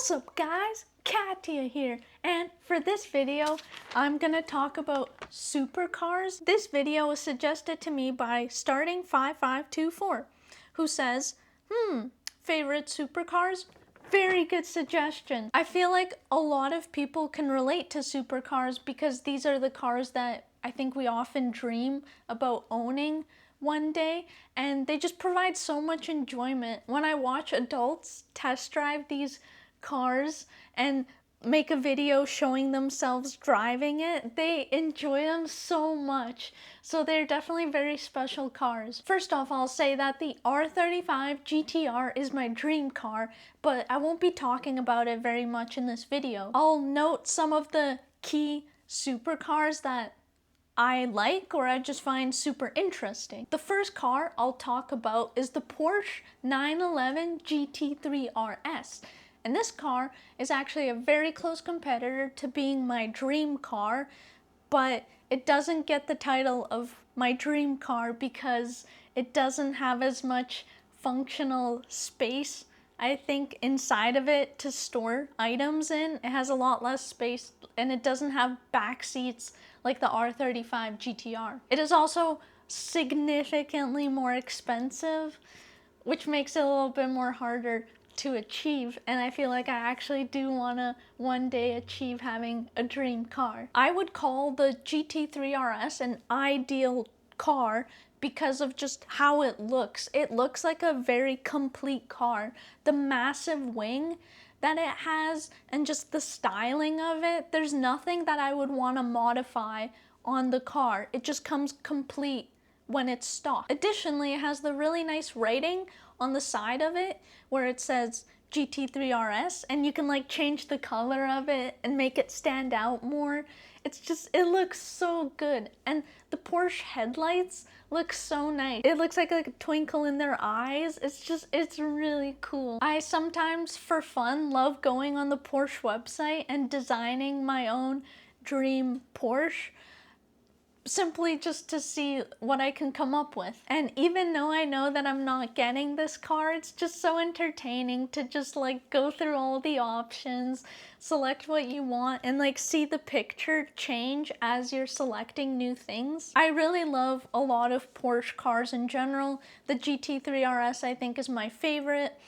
What's up guys, Katia here, and for this video I'm gonna talk about supercars. This video was suggested to me by Starting5524, who says, favorite supercars? Very good suggestion. I feel like a lot of people can relate to supercars because these are the cars that I think we often dream about owning one day, and they just provide so much enjoyment. When I watch adults test drive these cars and make a video showing themselves driving it, they enjoy them so much. So they're definitely very special cars. First off, I'll say that the R35 GTR is my dream car, but I won't be talking about it very much in this video. I'll note some of the key supercars that I like or I just find super interesting. The first car I'll talk about is the Porsche 911 GT3 RS. And this car is actually a very close competitor to being my dream car, but it doesn't get the title of my dream car because it doesn't have as much functional space, I think, inside of it to store items in. It has a lot less space and it doesn't have back seats like the R35 GTR. It is also significantly more expensive, which makes it a little bit more harder to achieve, and I feel like I actually do want to one day achieve having a dream car. I would call the GT3 RS an ideal car because of just how it looks. It looks like a very complete car. The massive wing that it has and just the styling of it, there's nothing that I would want to modify on the car. It just comes complete when it's stock. Additionally, it has the really nice writing on the side of it where it says GT3 RS, and you can like change the color of it and make it stand out more. It looks so good. And the Porsche headlights look so nice. It looks like a twinkle in their eyes. It's really cool. I sometimes, for fun, love going on the Porsche website and designing my own dream Porsche, simply just to see what I can come up with. And even though I know that I'm not getting this car, it's just so entertaining to just like go through all the options, select what you want, and like see the picture change as you're selecting new things. I really love a lot of Porsche cars in general. The GT3 RS I think is my favorite,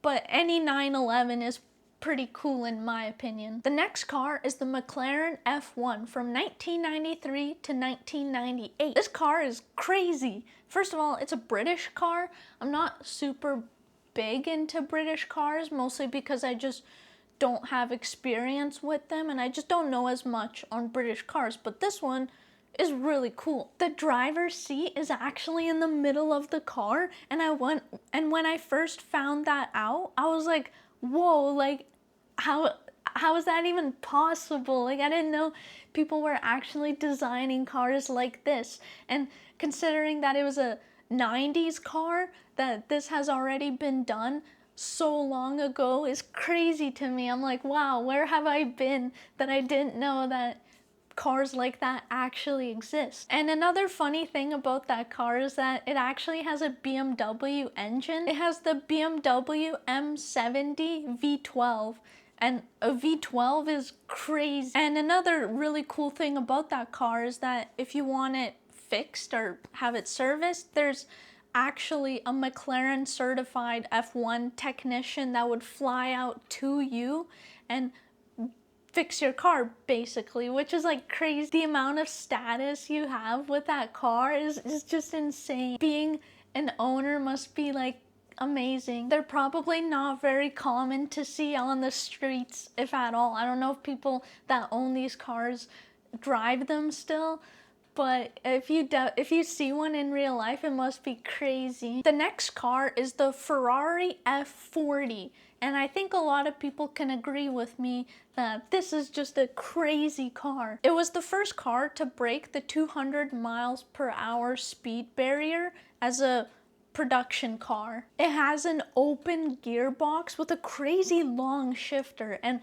but any 911 is pretty cool in my opinion. The next car is the McLaren F1 from 1993 to 1998. This car is crazy. First of all, it's a British car. I'm not super big into British cars, mostly because I just don't have experience with them and I just don't know as much on British cars, but this one is really cool. The driver's seat is actually in the middle of the car, and when I first found that out, I was like, whoa, like how is that even possible? Like, I didn't know people were actually designing cars like this. And considering that it was a 90s car, that this has already been done so long ago is crazy to me. I'm like, wow, where have I been that I didn't know that cars like that actually exist? And another funny thing about that car is that it actually has a BMW engine. It has the BMW M70 V12, and a V12 is crazy. And another really cool thing about that car is that if you want it fixed or have it serviced, there's actually a McLaren certified F1 technician that would fly out to you and fix your car basically, which is like crazy. The amount of status you have with that car is just insane. Being an owner must be like amazing. They're probably not very common to see on the streets, if at all. I don't know if people that own these cars drive them still, but if you see one in real life, it must be crazy. The next car is the Ferrari F40. And I think a lot of people can agree with me that this is just a crazy car. It was the first car to break the 200 miles per hour speed barrier as a production car. It has an open gearbox with a crazy long shifter, and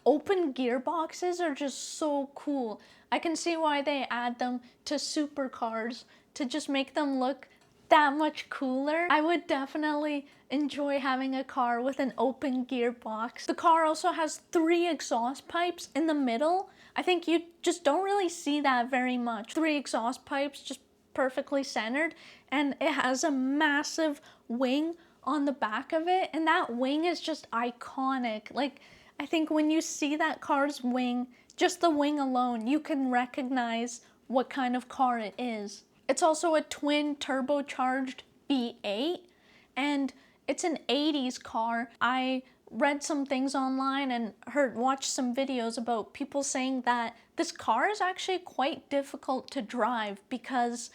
open gearboxes are just so cool. I can see why they add them to supercars, to just make them look that much cooler. I would definitely enjoy having a car with an open gearbox. The car also has 3 exhaust pipes in the middle. I think you just don't really see that very much. 3 exhaust pipes just perfectly centered, and it has a massive wing on the back of it, and that wing is just iconic. Like, I think when you see that car's wing, just the wing alone, you can recognize what kind of car it is. It's also a twin turbocharged V8, and it's an 80s car. I read some things online and watched some videos about people saying that this car is actually quite difficult to drive because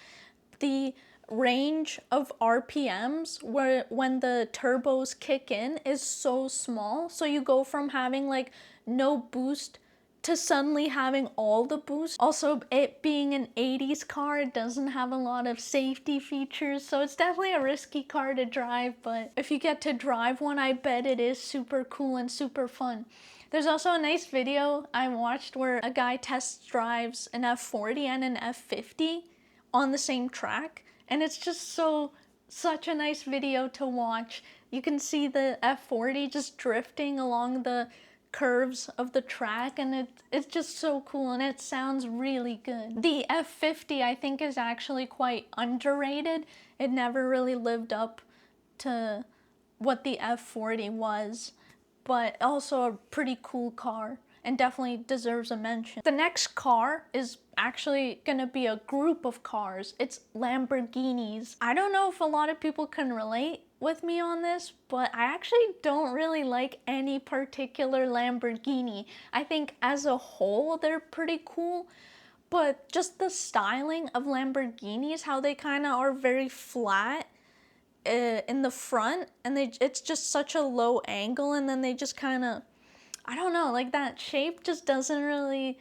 the range of RPMs when the turbos kick in is so small. So you go from having like no boost to suddenly having all the boost. Also, it being an 80s car, it doesn't have a lot of safety features, so it's definitely a risky car to drive, but if you get to drive one, I bet it is super cool and super fun. There's also a nice video I watched where a guy test drives an F40 and an F50 on the same track, and it's just such a nice video to watch. You can see the F40 just drifting along the curves of the track, and it's just so cool, and it sounds really good. The F50 I think is actually quite underrated. It never really lived up to what the F40 was, but also a pretty cool car and definitely deserves a mention. The next car is actually gonna be a group of cars. It's Lamborghinis. I don't know if a lot of people can relate with me on this, but I actually don't really like any particular Lamborghini. I think as a whole they're pretty cool, but just the styling of Lamborghinis, how they kind of are very flat in the front, and it's just such a low angle, and then they just kind of, I don't know, like that shape just doesn't really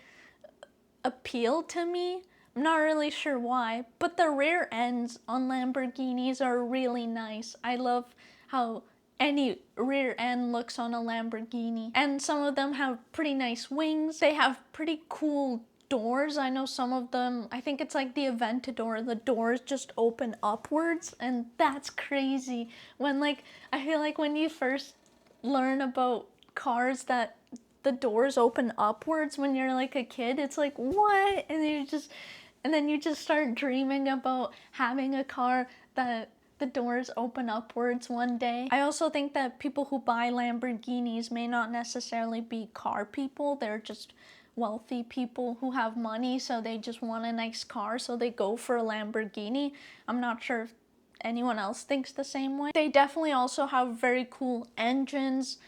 appeal to me. I'm not really sure why, but the rear ends on Lamborghinis are really nice. I love how any rear end looks on a Lamborghini, and some of them have pretty nice wings. They have pretty cool doors. I know some of them, I think it's like the Aventador, the doors just open upwards, and that's crazy. When I feel like when you first learn about cars that the doors open upwards when you're like a kid, it's like, what? And then you just start dreaming about having a car that the doors open upwards one day. I also think that people who buy Lamborghinis may not necessarily be car people. They're just wealthy people who have money, so they just want a nice car, so they go for a Lamborghini. I'm not sure if anyone else thinks the same way. They definitely also have very cool engines.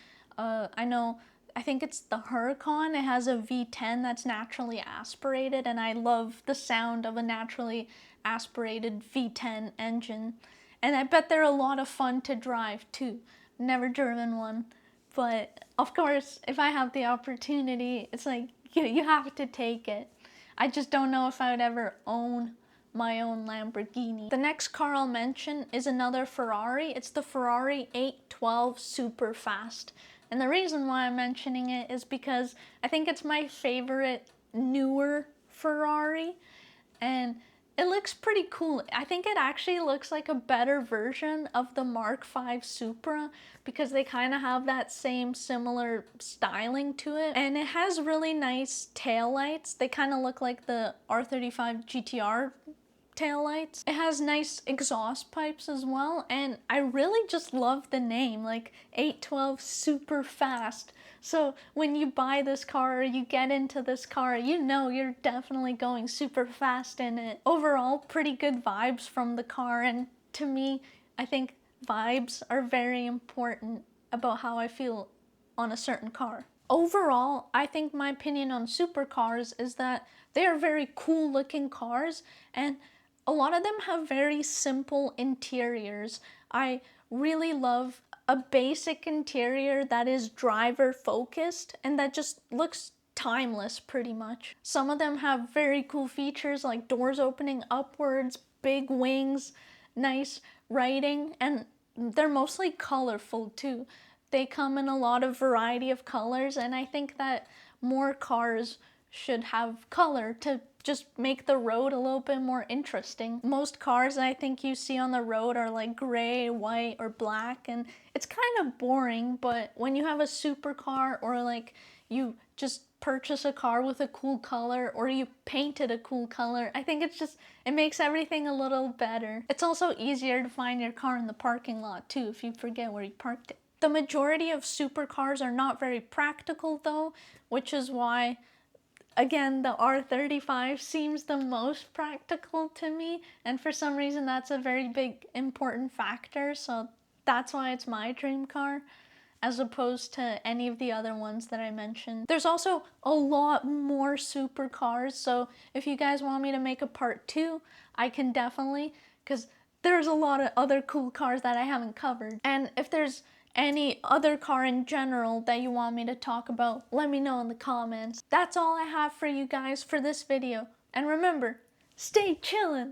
I think it's the Huracan. It has a V10 that's naturally aspirated, and I love the sound of a naturally aspirated V10 engine. And I bet they're a lot of fun to drive too. Never driven one, but of course, if I have the opportunity, it's like, you have to take it. I just don't know if I would ever own my own Lamborghini. The next car I'll mention is another Ferrari. It's the Ferrari 812 Superfast. And the reason why I'm mentioning it is because I think it's my favorite newer Ferrari, and it looks pretty cool. I think it actually looks like a better version of the Mark V Supra because they kind of have that same similar styling to it. And it has really nice taillights. They kind of look like the R35 GTR taillights. It has nice exhaust pipes as well, and I really just love the name, like 812 Superfast. So when you buy this car or you get into this car, you know you're definitely going super fast in it. Overall, pretty good vibes from the car, and to me, I think vibes are very important about how I feel on a certain car. Overall, I think my opinion on supercars is that they are very cool looking cars, and a lot of them have very simple interiors. I really love a basic interior that is driver focused and that just looks timeless pretty much. Some of them have very cool features like doors opening upwards, big wings, nice writing, and they're mostly colorful too. They come in a lot of variety of colors, and I think that more cars should have color to just make the road a little bit more interesting. Most cars I think you see on the road are like gray, white, or black, and it's kind of boring, but when you have a supercar, or like you just purchase a car with a cool color, or you paint it a cool color, I think it makes everything a little better. It's also easier to find your car in the parking lot too if you forget where you parked it. The majority of supercars are not very practical though, which is why, again, the R35 seems the most practical to me, and for some reason that's a very big important factor, so that's why it's my dream car as opposed to any of the other ones that I mentioned. There's also a lot more supercars, so if you guys want me to make a part 2, I can definitely, because there's a lot of other cool cars that I haven't covered. And if there's any other car in general that you want me to talk about, let me know in the comments. That's all I have for you guys for this video. And remember, stay chillin'!